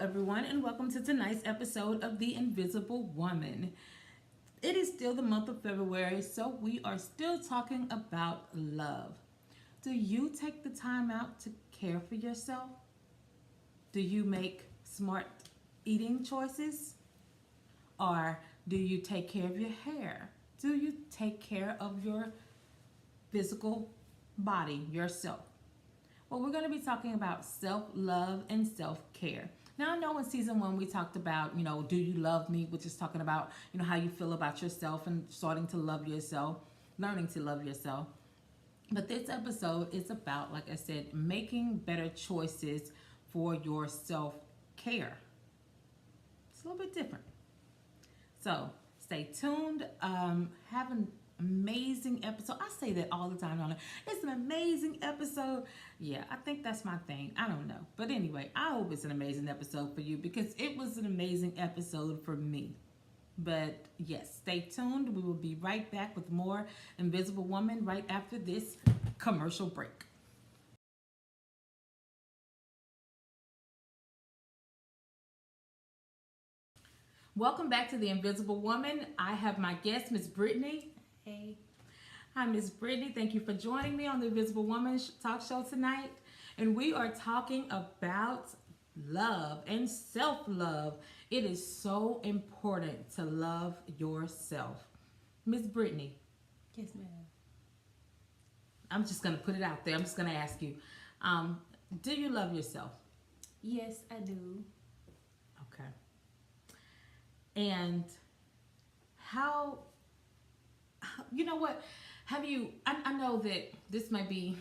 everyone, and welcome to tonight's episode of The Invisible Woman. It is still the month of February, so we are still talking about love. Do you take the time out to care for yourself? Do you make smart eating choices? Or do you take care of your hair? Do you take care of your physical body, yourself? Well, we're going to be talking about self-love and self-care. Now, I know in season one we talked about, do you love me, which is talking about, how you feel about yourself and starting to love yourself, learning to love yourself. But this episode is about, like I said, making better choices for your self-care. It's a little bit different. So stay tuned. Have an amazing episode. I say that all the time, don't I? It's an amazing episode. Yeah, I think that's my thing. I don't know. But anyway, I hope it's an amazing episode for you because it was an amazing episode for me. But yes, stay tuned. We will be right back with more Invisible Woman right after this commercial break. Welcome back to The Invisible Woman. I have my guest, Miss Brittany. Hey. Hi, Miss Brittany. Thank you for joining me on the Invisible Woman talk show tonight. And we are talking about love and self-love. It is so important to love yourself. Miss Brittany. Yes, ma'am. I'm just going to put it out there. I'm just going to ask you, do you love yourself? Yes, I do. Okay. And how, you know what, have you, I know that this might be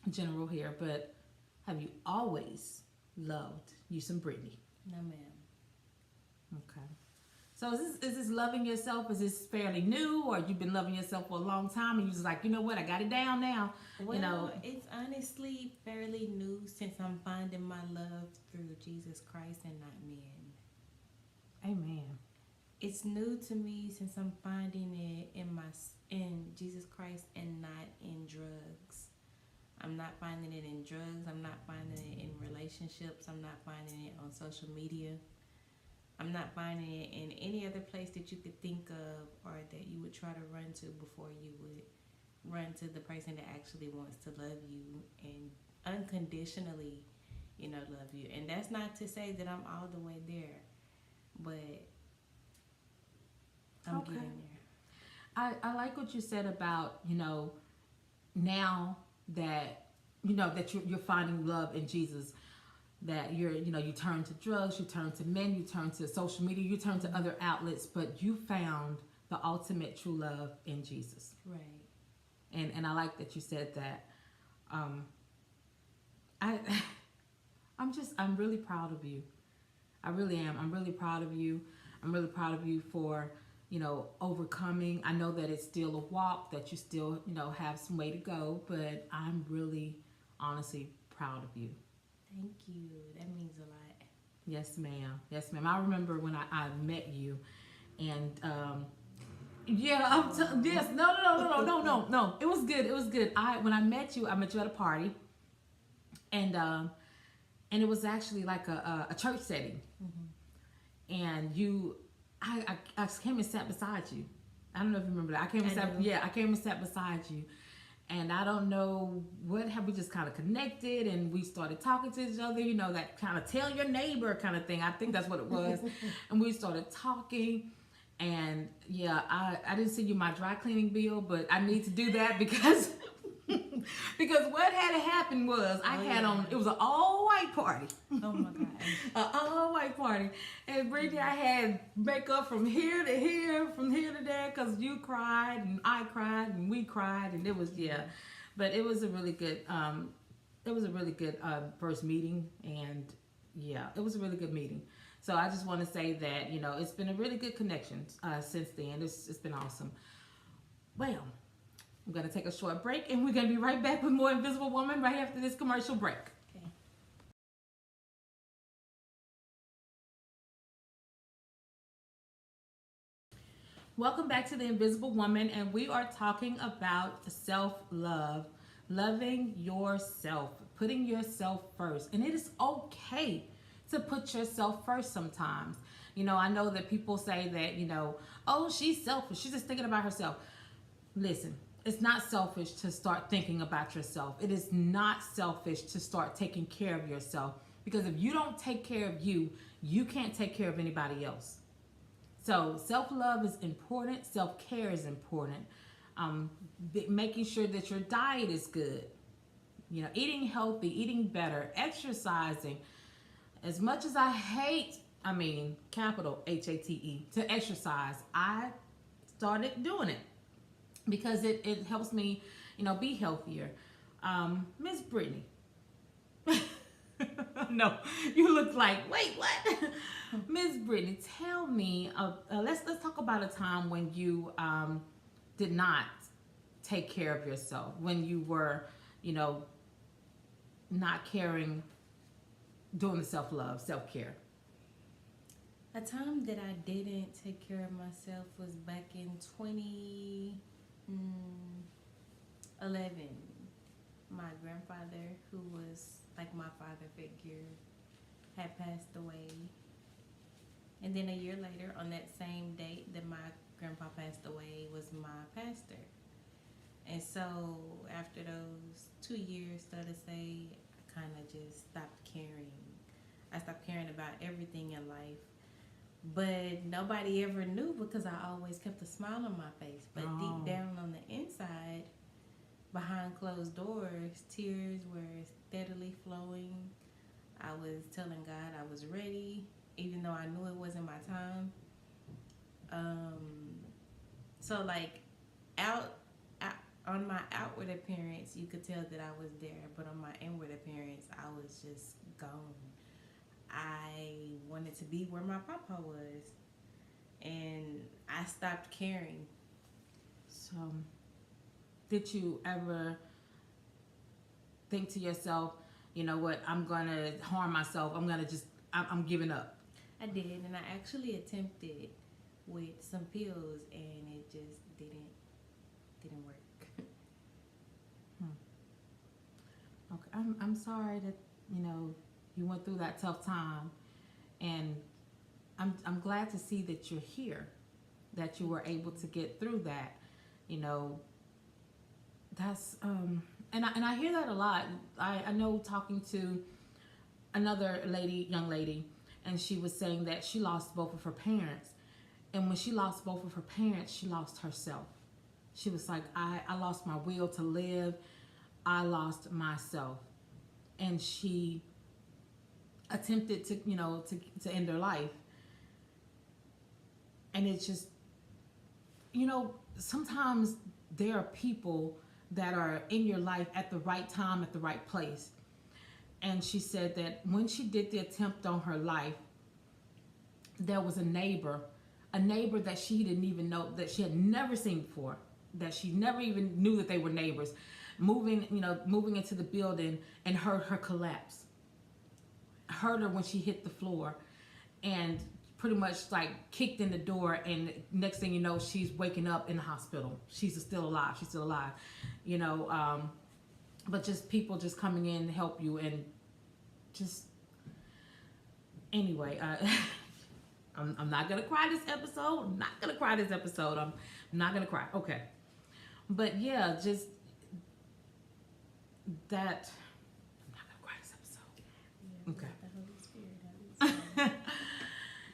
general here, but have you always loved you some Brittany? No, ma'am. Okay. So is this loving yourself, is this fairly new, or you've been loving yourself for a long time and you're just like, you know what, I got it down now? Well, it's honestly fairly new since I'm finding my love through Jesus Christ and not men. Amen. It's new to me since I'm finding it in Jesus Christ and not in drugs. I'm not finding it in drugs. I'm not finding it in relationships. I'm not finding it on social media. I'm not finding it in any other place that you could think of or that you would try to run to before you would run to the person that actually wants to love you and unconditionally, love you. And that's not to say that I'm all the way there, but I'm getting there. I like what you said about, now that, that you're finding love in Jesus, that you turn to drugs, you turn to men, you turn to social media, you turn to other outlets, but you found the ultimate true love in Jesus. Right. And I like that you said that. I'm really proud of you. I really am. I'm really proud of you. I'm really proud of you for, overcoming. I know that it's still a walk, that you still, have some way to go, but I'm really, honestly proud of you. Thank you. That means a lot. Yes, ma'am. Yes, ma'am. I remember when I met you, and yes, no. It was good. It was good. When I met you at a party, and it was actually like a church setting, and I came and sat beside you. I don't know if you remember that. I came and sat beside you. And I don't know what, have we just kind of connected and we started talking to each other, that kind of tell your neighbor kind of thing. I think that's what it was. And we started talking. And yeah, I didn't send you my dry cleaning bill, but I need to do that because what had happened was it was an all white party. Oh my God. An all white party. And Brittany, I had makeup from here to here, from here to there, because you cried and I cried and we cried, and it was, but it was a really good, first meeting, and yeah, it was a really good meeting. So I just want to say that, it's been a really good connection since then. It's been awesome. Well, I'm going to take a short break, and we're going to be right back with more Invisible Woman right after this commercial break. Okay. Welcome back to The Invisible Woman, and we are talking about self-love, loving yourself, putting yourself first. And it is okay to put yourself first sometimes. You know, I know that people say that, you know, oh, she's selfish. She's just thinking about herself. Listen, it's not selfish to start thinking about yourself. It is not selfish to start taking care of yourself, because if you don't take care of you, you can't take care of anybody else. So self-love is important. Self-care is important. Making sure that your diet is good. You know, eating healthy, eating better, exercising. As much as I hate, capital HATE, to exercise, I started doing it because it helps me, you know, be healthier. Miss Brittany. No, you look like, wait, what? Miss Brittany, tell me, let's talk about a time when you did not take care of yourself, when you were, you know, not caring, doing the self-love, self-care. A time that I didn't take care of myself was back in 2011. My grandfather, who was like my father figure, had passed away. And then a year later, on that same date that my grandpa passed away, was my pastor. And so after those 2 years, so to say, I kind of just stopped caring. I stopped caring about everything in life. But nobody ever knew because I always kept a smile on my face. But deep down on the inside, behind closed doors, tears were steadily flowing. I was telling God I was ready, even though I knew it wasn't my time. So like out on my outward appearance, you could tell that I was there, but on my inward appearance, I was just gone. I wanted to be where my papa was, and I stopped caring. So, did you ever think to yourself, you know what, I'm gonna harm myself, I'm giving up? I did, and I actually attempted with some pills, and it just didn't work. Okay, I'm sorry that, you know, you went through that tough time, and I'm glad to see that you're here, that you were able to get through that. You know, that's and I hear that a lot. I know, talking to another young lady, and she was saying that she lost both of her parents, and when she lost both of her parents, she lost herself. She was like, I lost my will to live. I lost myself. And she attempted to, you know, to end her life. And it's just, you know, sometimes there are people that are in your life at the right time, at the right place. And she said that when she did the attempt on her life, there was a neighbor that she didn't even know, that she had never seen before, that she never even knew that they were neighbors, moving into the building, and heard her collapse. Heard her when she hit the floor, and pretty much like kicked in the door, and next thing you know, she's waking up in the hospital. She's still alive. You know, but just people just coming in to help you, and just anyway, I'm not gonna cry this episode. I'm not gonna cry. Okay, but yeah, just that. I'm not gonna cry this episode. Okay.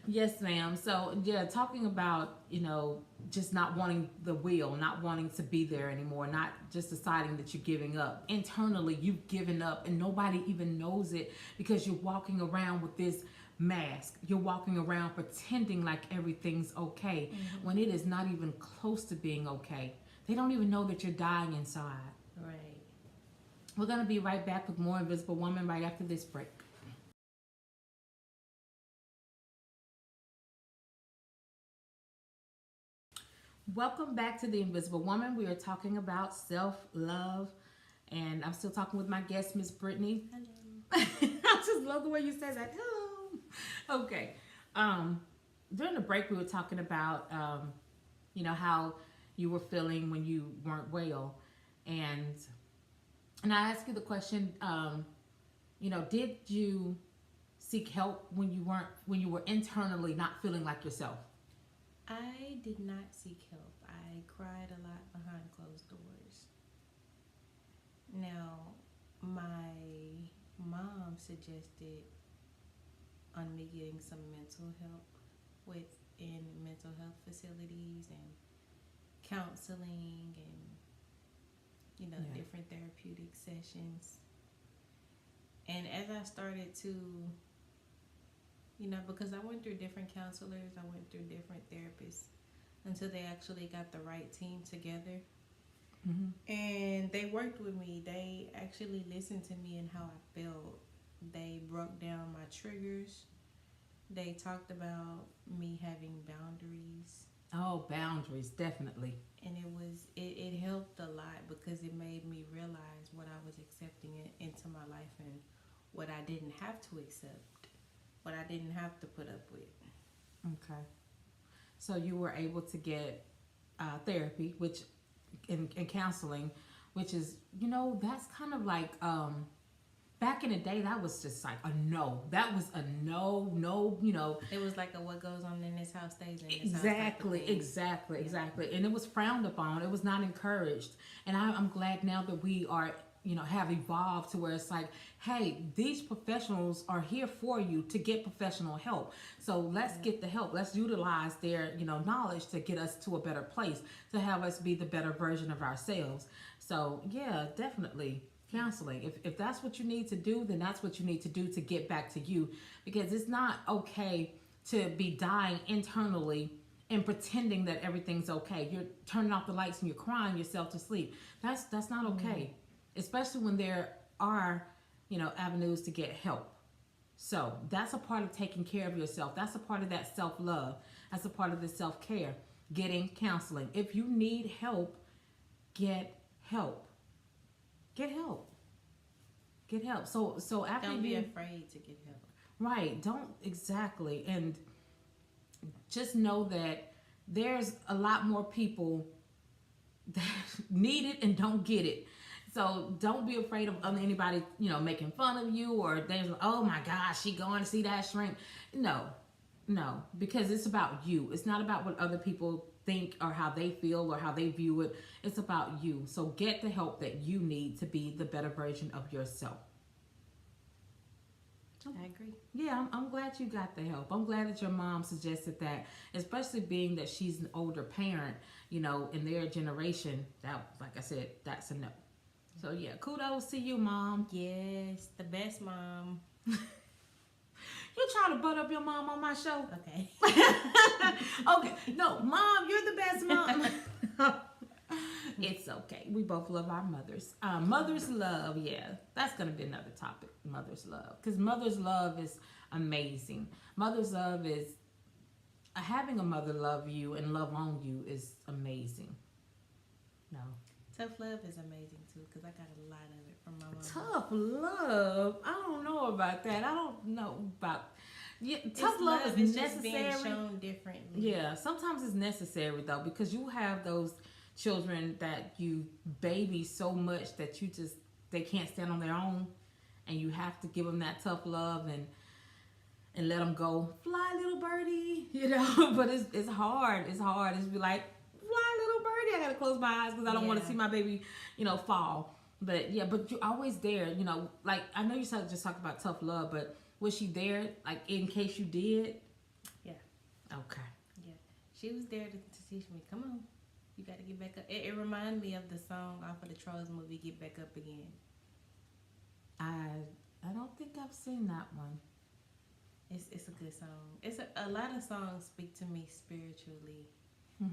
Yes, ma'am. So yeah, talking about, you know, just not wanting the will, not wanting to be there anymore, not just deciding that you're giving up. Internally, you've given up, and nobody even knows it, because you're walking around with this mask. You're walking around pretending like everything's okay, when it is not even close to being okay. They don't even know that you're dying inside. Right. We're going to be right back with more Invisible Woman right after this break. Welcome back to The Invisible Woman. We are talking about self-love, and I'm still talking with my guest, Miss Brittany. Hello. I just love the way you say that. Hello. Okay. During the break, we were talking about, you know, how you were feeling when you weren't well, and I asked you the question, you know, did you seek help when you were internally not feeling like yourself? I did not seek help. I cried a lot behind closed doors. Now, my mom suggested on me getting some mental help within mental health facilities and counseling and different therapeutic sessions. And as I started to, because I went through different counselors, I went through different therapists until they actually got the right team together. Mm-hmm. And they worked with me. They actually listened to me and how I felt. They broke down my triggers. They talked about me having boundaries. Oh, boundaries, definitely. And it helped a lot because it made me realize what I was accepting into my life and what I didn't have to accept, what I didn't have to put up with. Okay. So you were able to get therapy, which in counseling, which is, that's kind of like, back in the day, that was just like a no. That was a no. It was like a what goes on in this house stays in this Exactly, house. Exactly. And it was frowned upon. It was not encouraged. And I'm glad now that we are, have evolved to where it's like, hey, these professionals are here for you to get professional help. So let's get the help. Let's utilize their, knowledge to get us to a better place, to have us be the better version of ourselves. So yeah, definitely. Counseling. If that's what you need to do, then that's what you need to do to get back to you, because it's not okay to be dying internally and pretending that everything's okay. You're turning off the lights and you're crying yourself to sleep. That's not okay, especially when there are, avenues to get help. So that's a part of taking care of yourself. That's a part of that self-love. That's a part of the self-care, getting counseling. If you need help, get help. Get help. Get help. So after don't be afraid to get help. Right. Don't exactly. And just know that there's a lot more people that need it and don't get it. So don't be afraid of anybody, making fun of you, or there's, oh my gosh, she going to see that shrink. No, because it's about you. It's not about what other people think or how they feel or how they view it. It's about you. So get the help that you need to be the better version of yourself. I agree. Yeah, I'm glad you got the help. I'm glad that your mom suggested that, especially being that she's an older parent, in their generation. That, like I said, that's a no. So yeah, kudos to you, Mom. Yes, the best mom. You trying to butt up your mom on my show? Okay. Okay. No, Mom, you're the best mom. It's okay. We both love our mothers. Mother's love, yeah. That's going to be another topic, mother's love. Because mother's love is amazing. Mother's love is, having a mother love you and love on you is amazing. No. Tough love is amazing too, because I got a lot of it from my mom. Tough love? I don't know about that. I don't know about... Yeah, tough love is necessary. Just being shown differently. Yeah, sometimes it's necessary though, because you have those children that you baby so much that they can't stand on their own, and you have to give them that tough love and let them go, fly little birdie, but it's hard. It's be like, fly little birdie. I gotta close my eyes because I don't want to see my baby, fall. But yeah, but you're always there, like I know you just talked about tough love, but was she there, like, in case you did? Yeah. Okay. Yeah. She was there to teach me, come on, you got to get back up. It reminded me of the song off of the Trolls movie, Get Back Up Again. I don't think I've seen that one. It's a good song. It's a lot of songs speak to me spiritually, in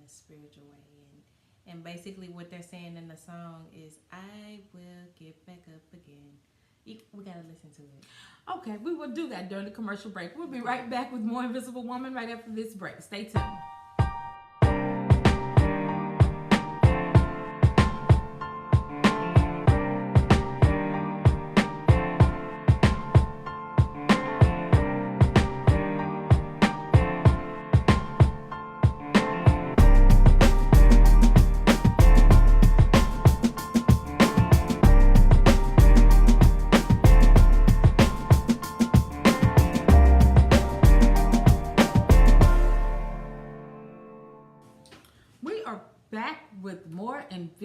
a spiritual way. And basically what they're saying in the song is, I will get back up again. We gotta listen to it. Okay, we will do that during the commercial break. We'll be right back with more Invisible Woman right after this break. Stay tuned.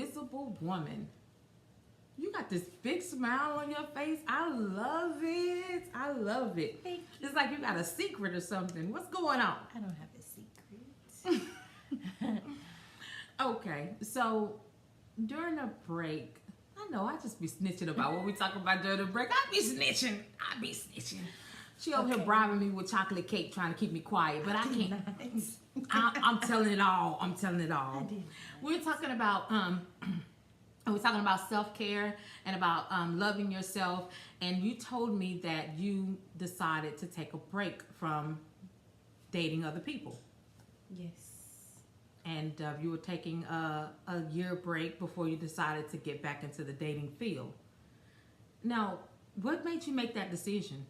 Invisible Woman. You got this big smile on your face. I love it. I love it. Thank you. It's like you got a secret or something. What's going on? I don't have a secret. Okay, so during a break, I know I just be snitching about what we talk about during the break. I be snitching. She over here bribing me with chocolate cake, trying to keep me quiet, but I can't. I'm telling it all. I'm telling it all. We're talking about self-care and about loving yourself, and you told me that you decided to take a break from dating other people. Yes. And you were taking a year break before you decided to get back into the dating field. Now, what made you make that decision?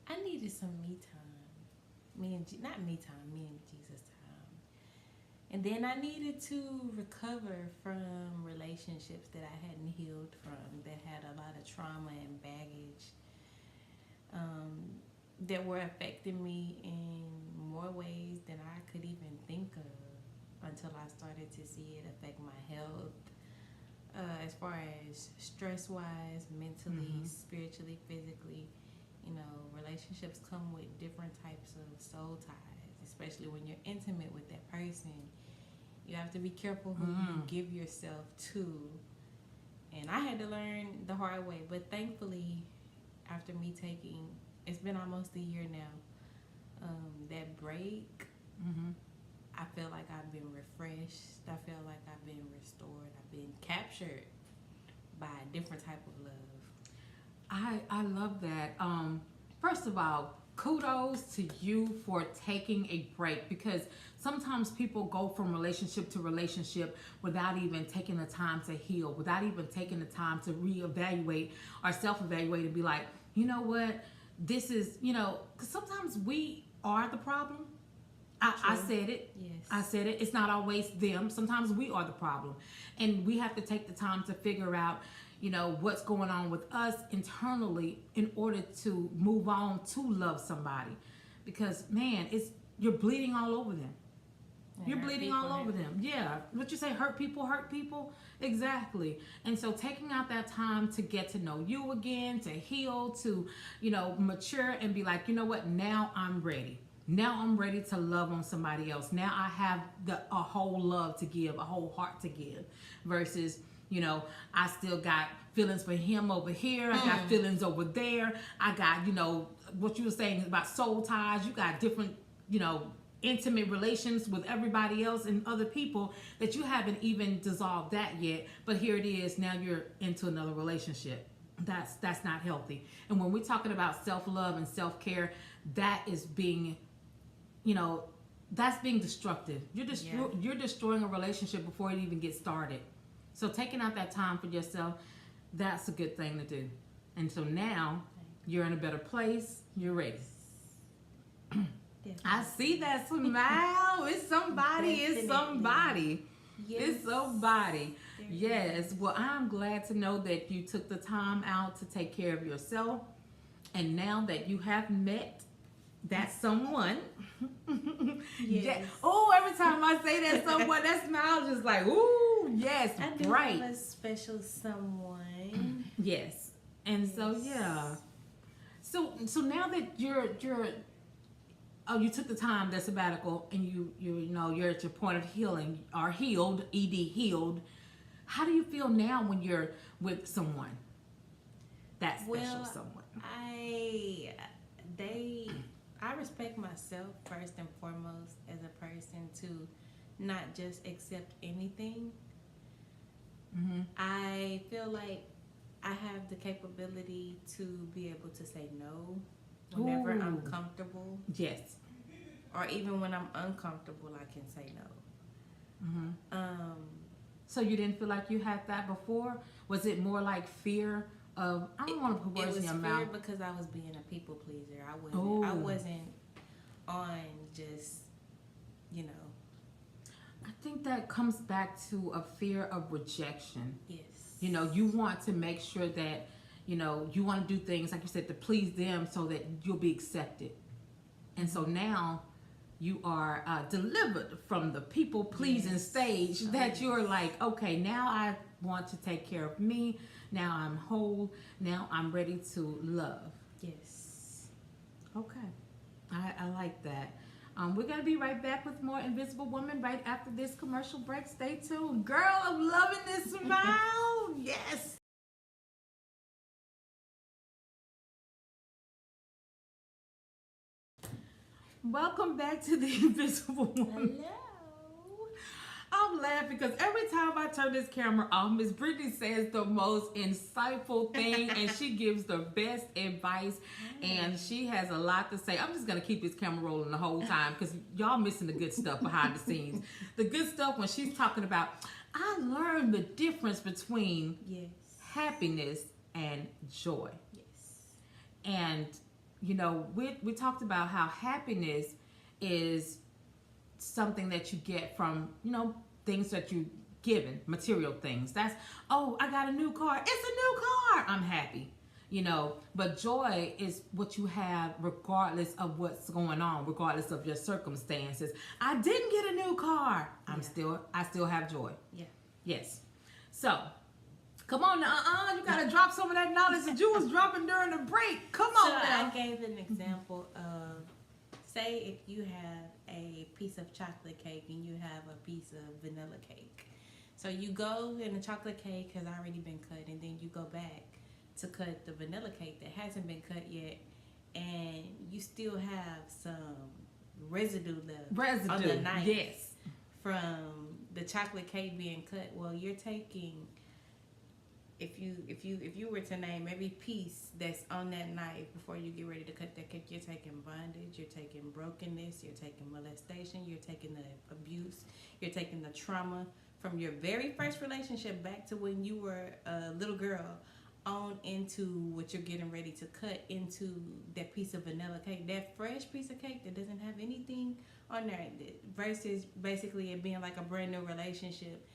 I needed some me time. Not me time, me and Jesus time. And then I needed to recover from relationships that I hadn't healed from, that had a lot of trauma and baggage, that were affecting me in more ways than I could even think of until I started to see it affect my health, as far as stress-wise, mentally, spiritually, physically. You know, relationships come with different types of soul ties, especially when you're intimate with that person. You have to be careful who you give yourself to. And I had to learn the hard way, but thankfully, after me taking, it's been almost a year now, that break, I feel like I've been refreshed. I feel like I've been restored. I've been captured by a different type of love. I love that. First of all, kudos to you for taking a break, because sometimes people go from relationship to relationship without even taking the time to heal, without even taking the time to reevaluate or self-evaluate and be like, you know what, this is, because sometimes we are the problem. I said it. Yes. I said it. It's not always them. Sometimes we are the problem. And we have to take the time to figure out, what's going on with us internally in order to move on to love somebody. Because, man, you're bleeding all over them. You're bleeding all over them. Yeah. What you say, hurt people? Exactly. And so taking out that time to get to know you again, to heal, to, mature and be like, you know what, now I'm ready. Now I'm ready to love on somebody else. Now I have a whole love to give, a whole heart to give, versus, I still got feelings for him over here. I got feelings over there. I got, what you were saying about soul ties. You got different, intimate relations with everybody else and other people that you haven't even dissolved that yet. But here it is. Now you're into another relationship. That's not healthy. And when we're talking about self-love and self-care, that is being, that's being destructive. You're destroying a relationship before it even gets started. So taking out that time for yourself, that's a good thing to do. And so now you're in a better place. You're ready. I see that smile. It's somebody. It's somebody. Yes. It's somebody. Yes. Well, I'm glad to know that you took the time out to take care of yourself. And now that you have met that someone. Yes. Oh, every time I say that someone, that smile just like, ooh, yes, I do right. have a special someone. Yes. And so, yeah. So now that you took the time, that sabbatical, and you're at your point of healing, or healed, healed. How do you feel now when you're with someone? That special someone. I respect myself first and foremost as a person to not just accept anything. I feel like I have the capability to be able to say no whenever I'm comfortable. Yes. Or even when I'm uncomfortable, I can say no. So you didn't feel like you had that before? Was it more like fear of, I don't want to put words in your mouth. It was fear because I was being a people pleaser. I wasn't on just, I think that comes back to a fear of rejection. Yes. You want to make sure that, you want to do things, like you said, to please them so that you'll be accepted. And so now you are delivered from the people pleasing Yes. stage, Oh, that yes. you're like, okay, now I want to take care of me. Now I'm whole. Now I'm ready to love. Yes. Okay. I like that. We're going to be right back with more Invisible Woman right after this commercial break. Stay tuned. Girl, I'm loving this smile. Yes. Welcome back to the Invisible Woman. Hello. I'm laughing because every time I turn this camera off, Miss Brittany says the most insightful thing and she gives the best advice and she has a lot to say. I'm just going to keep this camera rolling the whole time because y'all missing the good stuff behind the scenes. The good stuff when she's talking about, I learned the difference between Yes. happiness and joy. Yes. And, you know, we talked about how happiness is something that you get from, you know, things that you given, material things. That's, oh, I got a new car. It's a new car. I'm happy. You know, but joy is what you have regardless of what's going on, regardless of your circumstances. I didn't get a new car. I still have joy. Yeah. Yes. So, come on now, you gotta drop some of that knowledge that you was dropping during the break. Come on So now. I gave an example of, say if you have a piece of chocolate cake and you have a piece of vanilla cake. So you go and the chocolate cake has already been cut and then you go back to cut the vanilla cake that hasn't been cut yet and you still have some residue left on the knife Yes. from the chocolate cake being cut. Well, you're taking, if you were to name every piece that's on that knife before you get ready to cut that cake, you're taking bondage, you're taking brokenness, you're taking molestation, you're taking the abuse, you're taking the trauma from your very first relationship back to when you were a little girl on into what you're getting ready to cut into that piece of vanilla cake, that fresh piece of cake that doesn't have anything on there, versus basically it being like a brand new relationship.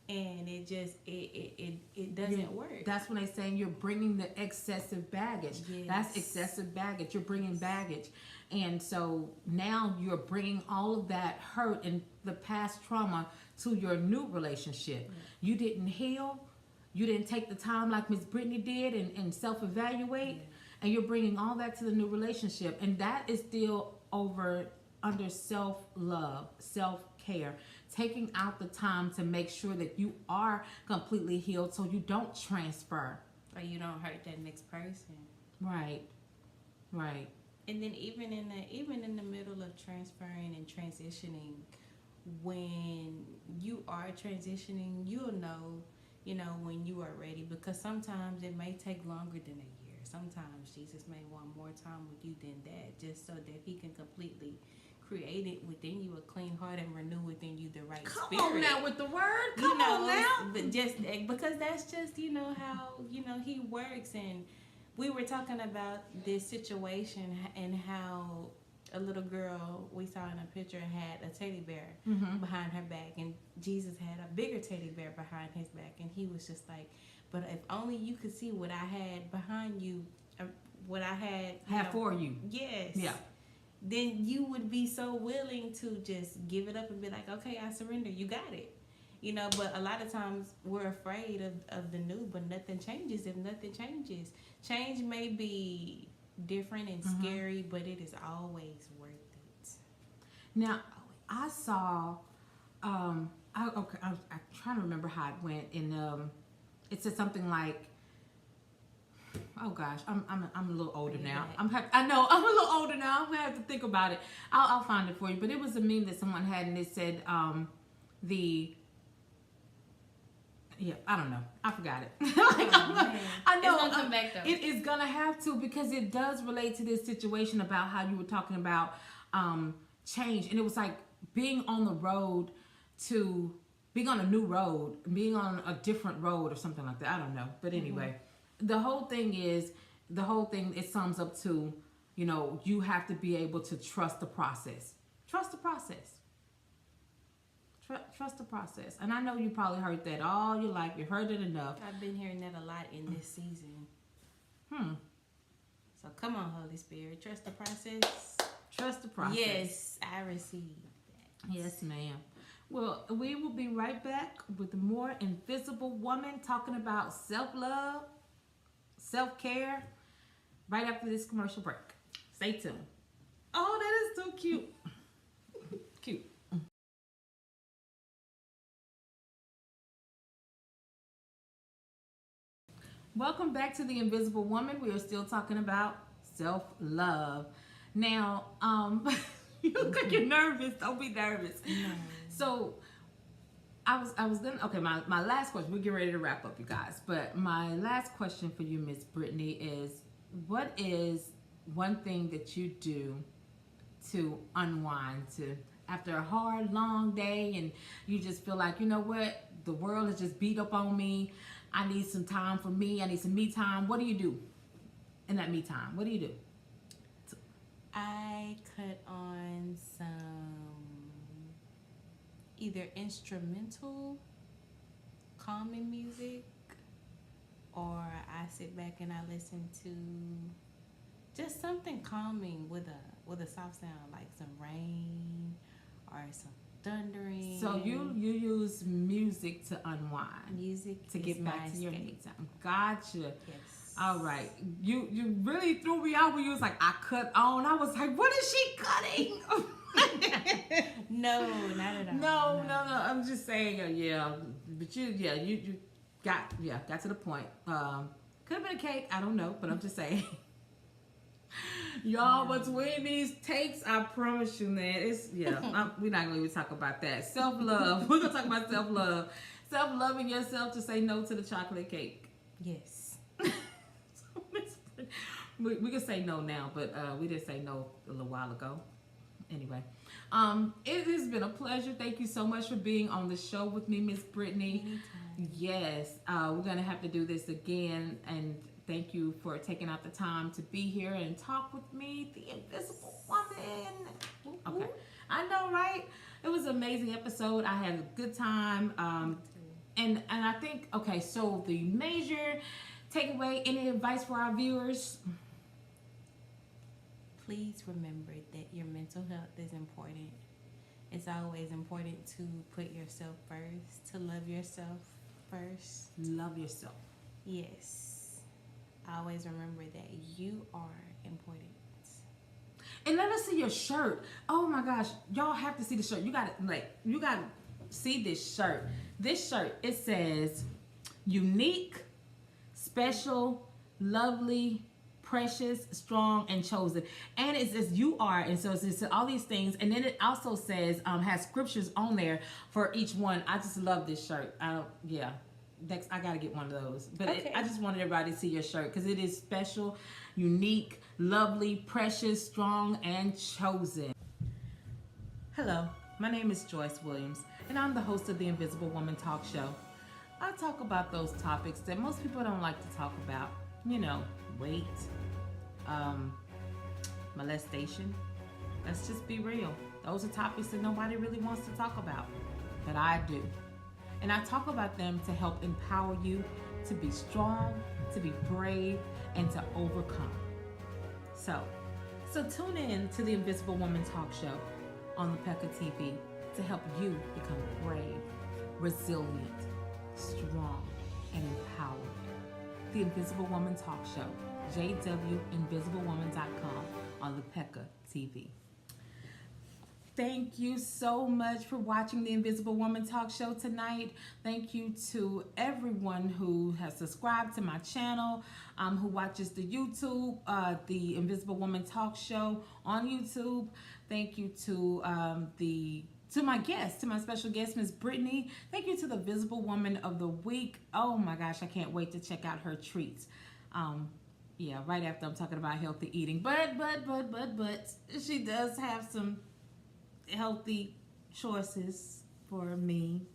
And it just it doesn't work. That's when they saying you're bringing the excessive baggage. Yes. That's excessive baggage. You're bringing baggage, and so now you're bringing all of that hurt and the past trauma to your new relationship. Yeah. You didn't heal. You didn't take the time like Miss Brittany did and self-evaluate, and you're bringing all that to the new relationship, and that is still under self-love, self-care. Taking out the time to make sure that you are completely healed so you don't transfer. Or you don't hurt that next person. Right. And then even in the middle of transferring and transitioning, when you are transitioning, you'll know, when you are ready, because sometimes it may take longer than a year. Sometimes Jesus may want more time with you than that, just so that he can completely create it within you a clean heart and renew within you the right Come spirit. on now with the word. Come on now. But just because that's just how he works. And we were talking about this situation and how a little girl we saw in a picture had a teddy bear behind her back, and Jesus had a bigger teddy bear behind his back, and he was just like, but if only you could see what I had behind you, what I had for you. Yes. Yeah. Then you would be so willing to just give it up and be like, okay, I surrender. You got it. But a lot of times we're afraid of the new, but nothing changes if nothing changes. Change may be different and scary, but it is always worth it. Now, I saw, I'm trying to remember how it went. It said something like, oh gosh, I'm a little older now. I know I'm a little older now. I'm gonna have to think about it. I'll find it for you. But it was a meme that someone had, and it said I don't know. I forgot it. I know. It's gonna come back though. It is gonna have to, because it does relate to this situation about how you were talking about change, and it was like being on the road to being on a new road, being on a different road or something like that. I don't know. But anyway. The whole thing, it sums up to, you have to be able to trust the process. Trust the process. Trust the process. And I know you probably heard that all your life. You heard it enough. I've been hearing that a lot in this season. So come on, Holy Spirit. Trust the process. Trust the process. Yes, I received that. Yes, ma'am. Well, we will be right back with more Invisible Woman talking about self-love, self-care, right after this commercial break. Stay tuned. Oh, that is so cute. Cute. Welcome back to The Invisible Woman. We are still talking about self-love. Now, you look like you're nervous. Don't be nervous. No. So, I was gonna, okay, my last question, we're getting ready to wrap up, you guys. But my last question for you, Miss Brittany, is what is one thing that you do to unwind, to after a hard, long day and you just feel like, you know what, the world has just beat up on me. I need some time for me. I need some me time. What do you do in that me time? What do you do? I cut on some either instrumental calming music, or I sit back and I listen to just something calming with a soft sound, like some rain or some thundering. So you use music to unwind, music to get back to your escape. me time. Gotcha. Yes. All right. You really threw me out when you was like, I cut on. I was like, what is she cutting? No, not at all. No. I'm just saying, yeah. But you got to the point. Could have been a cake. I don't know, but I'm just saying. Y'all, between these takes, I promise you, man, it's we're not gonna even talk about that. Self-love. We're gonna talk about self-love. Self-loving yourself to say no to the chocolate cake. Yes. We can say no now, but we did say no a little while ago. Anyway, it has been a pleasure. Thank you so much for being on the show with me, Miss Brittany. Anytime. Yes, we're gonna have to do this again, and thank you for taking out the time to be here and talk with me, the Invisible Woman. Okay, I know, right? It was an amazing episode. I had a good time, and I think, okay, so the major takeaway, any advice for our viewers? Please remember that your mental health is important. It's always important to put yourself first, to love yourself first. Love yourself. Yes. Always remember that you are important. And let us see your shirt. Oh my gosh, y'all have to see the shirt. You gotta see this shirt. This shirt, it says unique, special, lovely, precious, strong, and chosen. And it says you are, and so it's all these things. And then it also says, has scriptures on there for each one. I just love this shirt. Next, I gotta get one of those. But Okay. I just wanted everybody to see your shirt because it is special, unique, lovely, precious, strong, and chosen. Hello, my name is Joyce Williams, and I'm the host of the Invisible Woman Talk Show. I talk about those topics that most people don't like to talk about. You know, weight, molestation. Let's just be real. Those are topics that nobody really wants to talk about, but I do. And I talk about them to help empower you to be strong, to be brave, and to overcome. So tune in to the Invisible Woman Talk Show on LePecca TV to help you become brave, resilient, strong, and empowered. The Invisible Woman Talk Show, jwinvisiblewoman.com on LePecca TV. Thank you so much for watching the Invisible Woman Talk Show tonight. Thank you to everyone who has subscribed to my channel, who watches the YouTube, the Invisible Woman Talk Show on YouTube. Thank you to my guest, to my special guest, Miss Brittany. Thank you to the Visible Woman of the Week. Oh my gosh, I can't wait to check out her treats. Right after I'm talking about healthy eating. But she does have some healthy choices for me.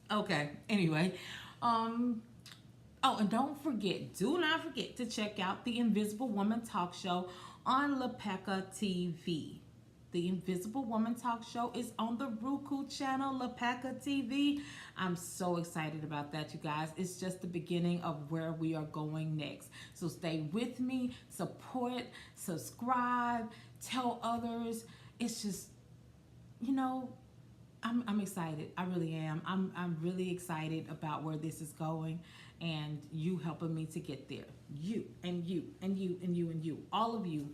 Okay, anyway. And do not forget to check out the Invisible Woman Talk Show on LePecca TV. The Invisible Woman Talk Show is on the Roku channel, Lapaka TV. I'm so excited about that, you guys. It's just the beginning of where we are going next. So stay with me, support, subscribe, tell others. It's just, you know, I'm excited. I really am. I'm really excited about where this is going, and you helping me to get there. You and you and you and you and you. All of you.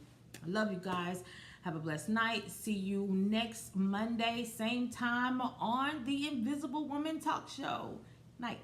I love you guys. Have a blessed night. See you next Monday, same time on the Invisible Woman Talk Show. Night.